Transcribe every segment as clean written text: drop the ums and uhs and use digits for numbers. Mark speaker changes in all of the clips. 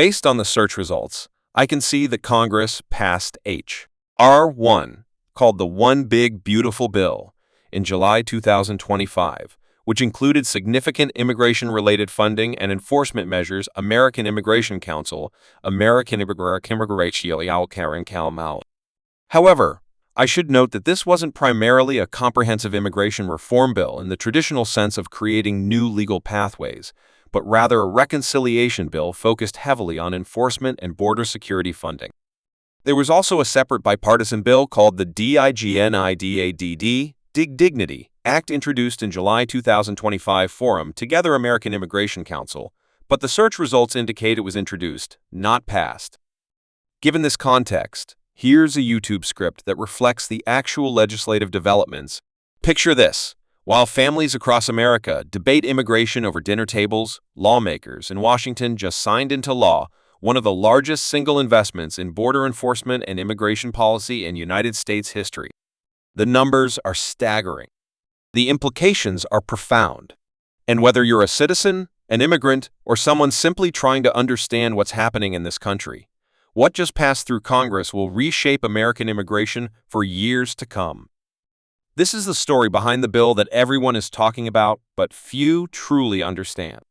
Speaker 1: Based on the search results, I can see that Congress passed H.R. 1, called the One Big Beautiful Bill, in July 2025, which included significant immigration-related funding and enforcement measures. American Immigration Council, American Immigration. However, I should note that this wasn't primarily a comprehensive immigration reform bill in the traditional sense of creating new legal pathways, but rather a reconciliation bill focused heavily on enforcement and border security funding. There was also a separate bipartisan bill called the Dignity Act, introduced in July 2025 Forum Together American Immigration Council, but the search results indicate it was introduced, not passed. Given this context, here's a YouTube script that reflects the actual legislative developments. Picture this. While families across America debate immigration over dinner tables, lawmakers in Washington just signed into law one of the largest single investments in border enforcement and immigration policy in United States history. The numbers are staggering. The implications are profound. And whether you're a citizen, an immigrant, or someone simply trying to understand what's happening in this country, what just passed through Congress will reshape American immigration for years to come. This is the story behind the bill that everyone is talking about, but few truly understand.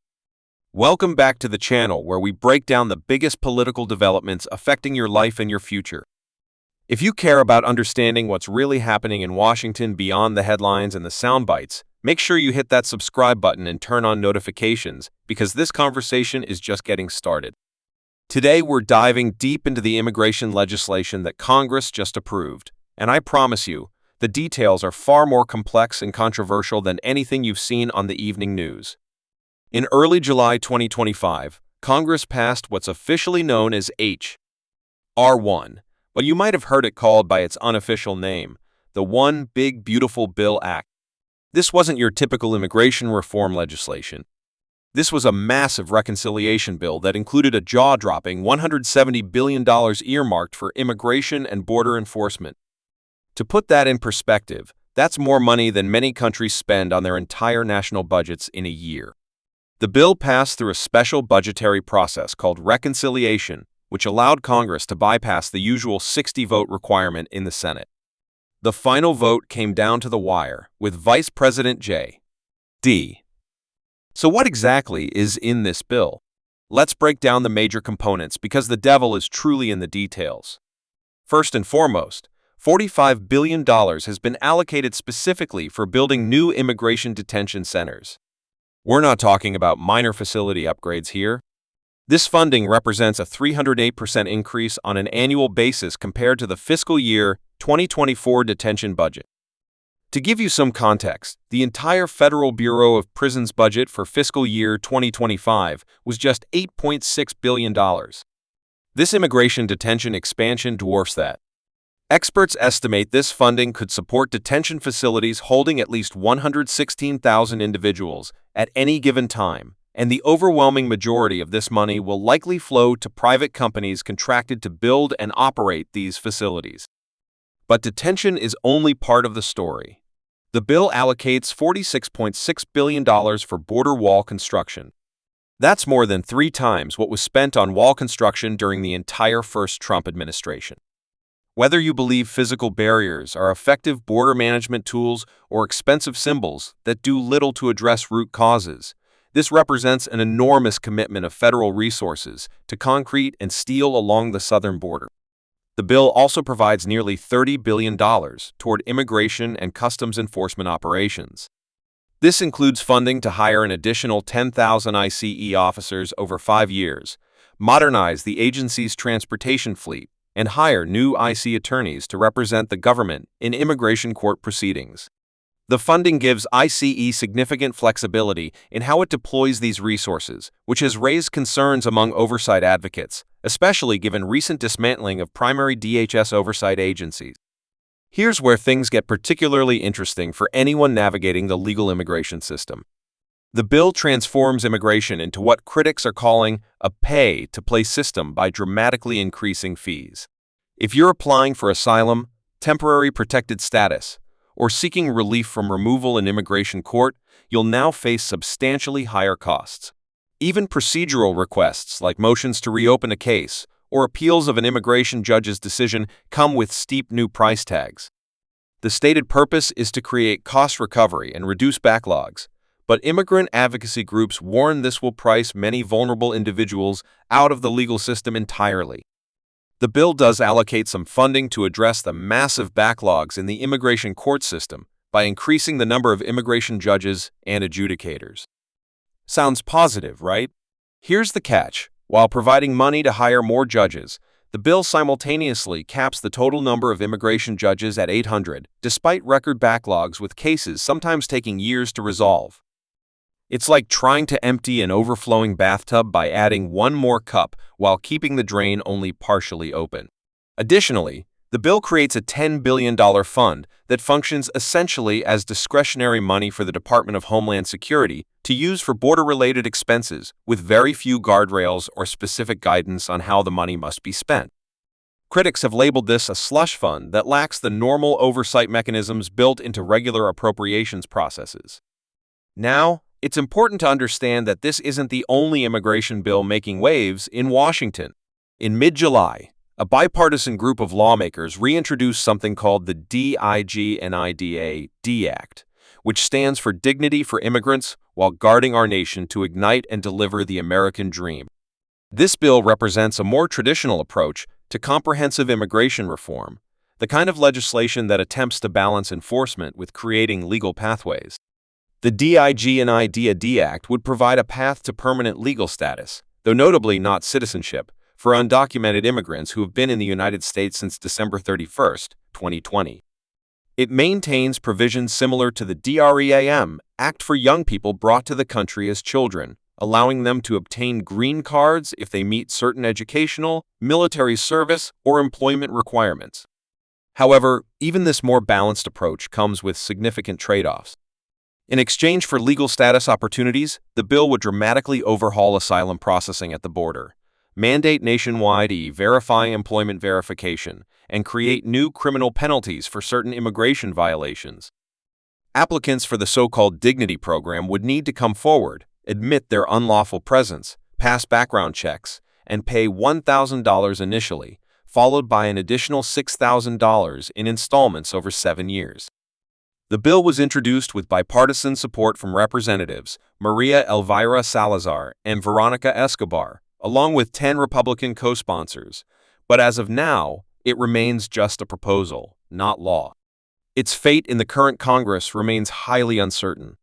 Speaker 1: Welcome back to the channel where we break down the biggest political developments affecting your life and your future. If you care about understanding what's really happening in Washington beyond the headlines and the sound bites, make sure you hit that subscribe button and turn on notifications, because this conversation is just getting started. Today we're diving deep into the immigration legislation that Congress just approved, and I promise you, the details are far more complex and controversial than anything you've seen on the evening news. In early July 2025, Congress passed what's officially known as H.R. 1, but you might have heard it called by its unofficial name, the One Big Beautiful Bill Act. This wasn't your typical immigration reform legislation. This was a massive reconciliation bill that included a jaw-dropping $170 billion earmarked for immigration and border enforcement. To put that in perspective, that's more money than many countries spend on their entire national budgets in a year. The bill passed through a special budgetary process called reconciliation, which allowed Congress to bypass the usual 60-vote requirement in the Senate. The final vote came down to the wire, with Vice President J.D. So what exactly is in this bill? Let's break down the major components because the devil is truly in the details. First and foremost, $45 billion has been allocated specifically for building new immigration detention centers. We're not talking about minor facility upgrades here. This funding represents a 308% increase on an annual basis compared to the fiscal year 2024 detention budget. To give you some context, the entire Federal Bureau of Prisons budget for fiscal year 2025 was just $8.6 billion. This immigration detention expansion dwarfs that. Experts estimate this funding could support detention facilities holding at least 116,000 individuals at any given time, and the overwhelming majority of this money will likely flow to private companies contracted to build and operate these facilities. But detention is only part of the story. The bill allocates $46.6 billion for border wall construction. That's more than 3 times what was spent on wall construction during the entire first Trump administration. Whether you believe physical barriers are effective border management tools or expensive symbols that do little to address root causes, this represents an enormous commitment of federal resources to concrete and steel along the southern border. The bill also provides nearly $30 billion toward immigration and customs enforcement operations. This includes funding to hire an additional 10,000 ICE officers over 5 years, modernize the agency's transportation fleet, and hire new ICE attorneys to represent the government in immigration court proceedings. The funding gives ICE significant flexibility in how it deploys these resources, which has raised concerns among oversight advocates, especially given recent dismantling of primary DHS oversight agencies. Here's where things get particularly interesting for anyone navigating the legal immigration system. The bill transforms immigration into what critics are calling a pay-to-play system by dramatically increasing fees. If you're applying for asylum, temporary protected status, or seeking relief from removal in immigration court, you'll now face substantially higher costs. Even procedural requests like motions to reopen a case or appeals of an immigration judge's decision come with steep new price tags. The stated purpose is to create cost recovery and reduce backlogs, but immigrant advocacy groups warn this will price many vulnerable individuals out of the legal system entirely. The bill does allocate some funding to address the massive backlogs in the immigration court system by increasing the number of immigration judges and adjudicators. Sounds positive, right? Here's the catch. While providing money to hire more judges, the bill simultaneously caps the total number of immigration judges at 800, despite record backlogs with cases sometimes taking years to resolve. It's like trying to empty an overflowing bathtub by adding one more cup while keeping the drain only partially open. Additionally, the bill creates a $10 billion fund that functions essentially as discretionary money for the Department of Homeland Security to use for border-related expenses, with very few guardrails or specific guidance on how the money must be spent. Critics have labeled this a slush fund that lacks the normal oversight mechanisms built into regular appropriations processes. Now, it's important to understand that this isn't the only immigration bill making waves in Washington. In mid-July, a bipartisan group of lawmakers reintroduced something called the DIGNIDA Act, which stands for Dignity for Immigrants while Guarding Our Nation to Ignite and Deliver the American Dream. This bill represents a more traditional approach to comprehensive immigration reform, the kind of legislation that attempts to balance enforcement with creating legal pathways. The DIGNIDA Act would provide a path to permanent legal status, though notably not citizenship, for undocumented immigrants who have been in the United States since December 31, 2020. It maintains provisions similar to the DREAM Act for young people brought to the country as children, allowing them to obtain green cards if they meet certain educational, military service, or employment requirements. However, even this more balanced approach comes with significant trade-offs. In exchange for legal status opportunities, the bill would dramatically overhaul asylum processing at the border, mandate nationwide e-verify employment verification, and create new criminal penalties for certain immigration violations. Applicants for the so-called Dignity Program would need to come forward, admit their unlawful presence, pass background checks, and pay $1,000 initially, followed by an additional $6,000 in installments over 7 years. The bill was introduced with bipartisan support from Representatives Maria Elvira Salazar and Veronica Escobar, along with 10 Republican co-sponsors, but as of now, it remains just a proposal, not law. Its fate in the current Congress remains highly uncertain.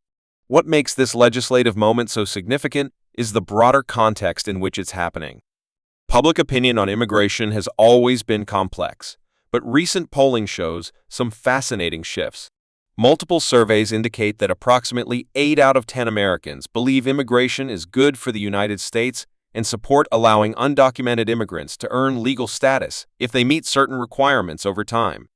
Speaker 1: What makes this legislative moment so significant is the broader context in which it's happening. Public opinion on immigration has always been complex, but recent polling shows some fascinating shifts. Multiple surveys indicate that approximately 8 out of 10 Americans believe immigration is good for the United States and support allowing undocumented immigrants to earn legal status if they meet certain requirements over time.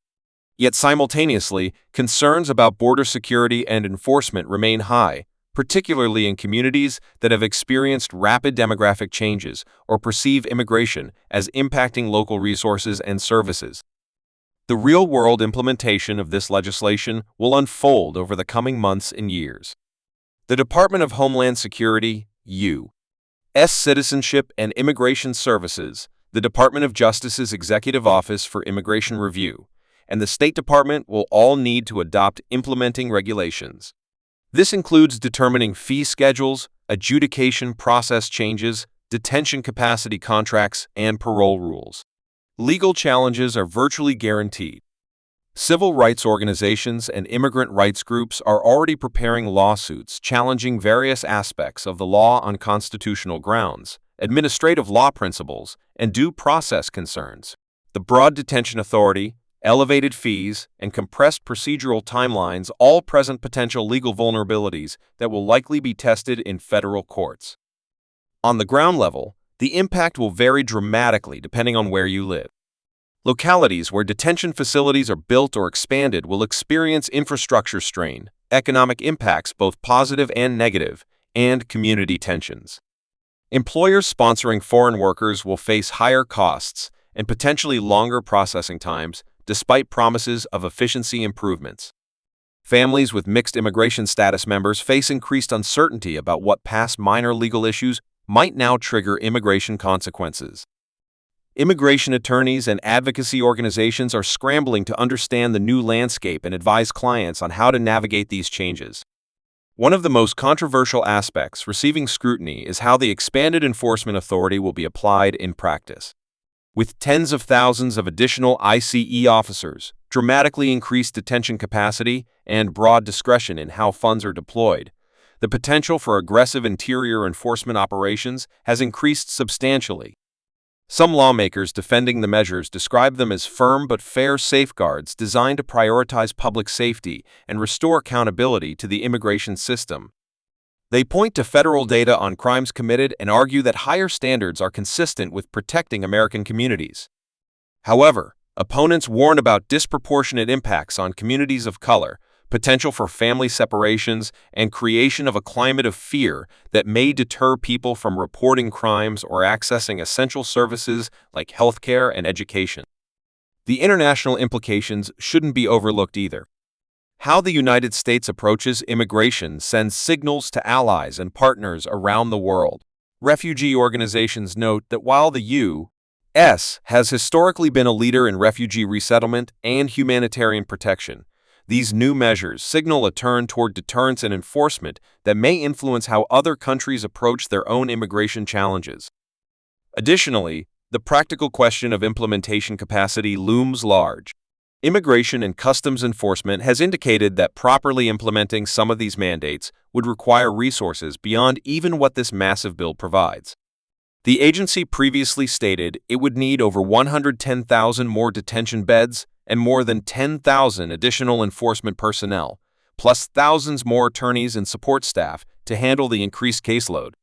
Speaker 1: Yet simultaneously, concerns about border security and enforcement remain high, particularly in communities that have experienced rapid demographic changes or perceive immigration as impacting local resources and services. The real-world implementation of this legislation will unfold over the coming months and years. The Department of Homeland Security, U.S. Citizenship and Immigration Services, the Department of Justice's Executive Office for Immigration Review, and the State Department will all need to adopt implementing regulations. This includes determining fee schedules, adjudication process changes, detention capacity contracts, and parole rules. Legal challenges are virtually guaranteed. Civil rights organizations and immigrant rights groups are already preparing lawsuits challenging various aspects of the law on constitutional grounds, administrative law principles, and due process concerns. The broad detention authority, elevated fees, and compressed procedural timelines all present potential legal vulnerabilities that will likely be tested in federal courts. On the ground level, the impact will vary dramatically depending on where you live. Localities where detention facilities are built or expanded will experience infrastructure strain, economic impacts both positive and negative, and community tensions. Employers sponsoring foreign workers will face higher costs and potentially longer processing times, despite promises of efficiency improvements. Families with mixed immigration status members face increased uncertainty about what past minor legal issues might now trigger immigration consequences. Immigration attorneys and advocacy organizations are scrambling to understand the new landscape and advise clients on how to navigate these changes. One of the most controversial aspects receiving scrutiny is how the expanded enforcement authority will be applied in practice. With tens of thousands of additional ICE officers, dramatically increased detention capacity, and broad discretion in how funds are deployed, the potential for aggressive interior enforcement operations has increased substantially. Some lawmakers defending the measures describe them as firm but fair safeguards designed to prioritize public safety and restore accountability to the immigration system. They point to federal data on crimes committed and argue that higher standards are consistent with protecting American communities. However, opponents warn about disproportionate impacts on communities of color, potential for family separations, and creation of a climate of fear that may deter people from reporting crimes or accessing essential services like healthcare and education. The international implications shouldn't be overlooked either. How the United States approaches immigration sends signals to allies and partners around the world. Refugee organizations note that while the U.S. has historically been a leader in refugee resettlement and humanitarian protection, these new measures signal a turn toward deterrence and enforcement that may influence how other countries approach their own immigration challenges. Additionally, the practical question of implementation capacity looms large. Immigration and Customs Enforcement has indicated that properly implementing some of these mandates would require resources beyond even what this massive bill provides. The agency previously stated it would need over 110,000 more detention beds and more than 10,000 additional enforcement personnel, plus thousands more attorneys and support staff to handle the increased caseload.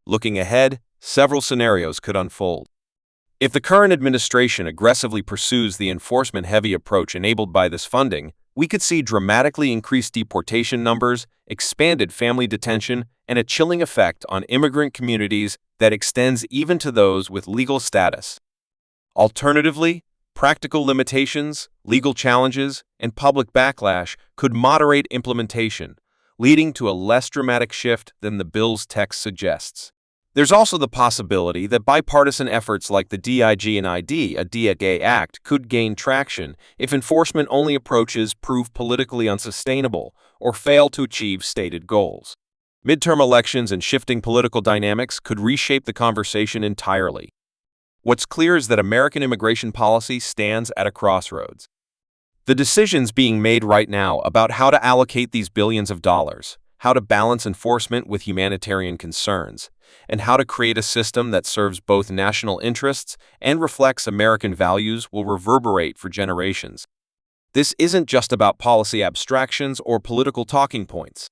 Speaker 1: Looking ahead, several scenarios could unfold. If the current administration aggressively pursues the enforcement-heavy approach enabled by this funding, we could see dramatically increased deportation numbers, expanded family detention, and a chilling effect on immigrant communities that extends even to those with legal status. Alternatively, practical limitations, legal challenges, and public backlash could moderate implementation, leading to a less dramatic shift than the bill's text suggests. There's also the possibility that bipartisan efforts like the DIG&ID Act could gain traction if enforcement-only approaches prove politically unsustainable or fail to achieve stated goals. Midterm elections and shifting political dynamics could reshape the conversation entirely. What's clear is that American immigration policy stands at a crossroads. The decisions being made right now about how to allocate these billions of dollars, how to balance enforcement with humanitarian concerns, and how to create a system that serves both national interests and reflects American values will reverberate for generations. This isn't just about policy abstractions or political talking points.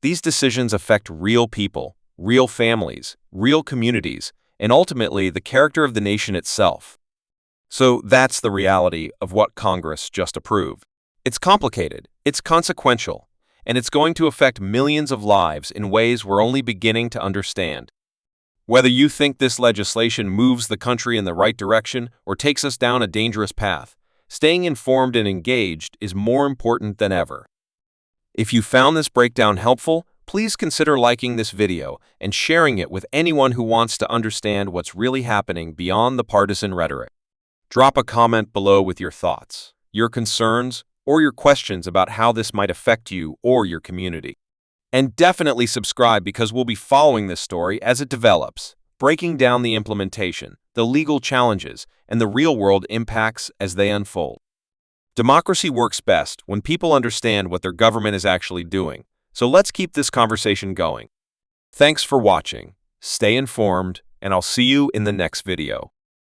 Speaker 1: These decisions affect real people, real families, real communities, and ultimately the character of the nation itself. So that's the reality of what Congress just approved. It's complicated, it's consequential, and it's going to affect millions of lives in ways we're only beginning to understand. Whether you think this legislation moves the country in the right direction or takes us down a dangerous path, staying informed and engaged is more important than ever. If you found this breakdown helpful, please consider liking this video and sharing it with anyone who wants to understand what's really happening beyond the partisan rhetoric. Drop a comment below with your thoughts, your concerns, or your questions about how this might affect you or your community. And definitely subscribe because we'll be following this story as it develops, breaking down the implementation, the legal challenges, and the real-world impacts as they unfold. Democracy works best when people understand what their government is actually doing. So let's keep this conversation going. Thanks for watching, stay informed, and I'll see you in the next video.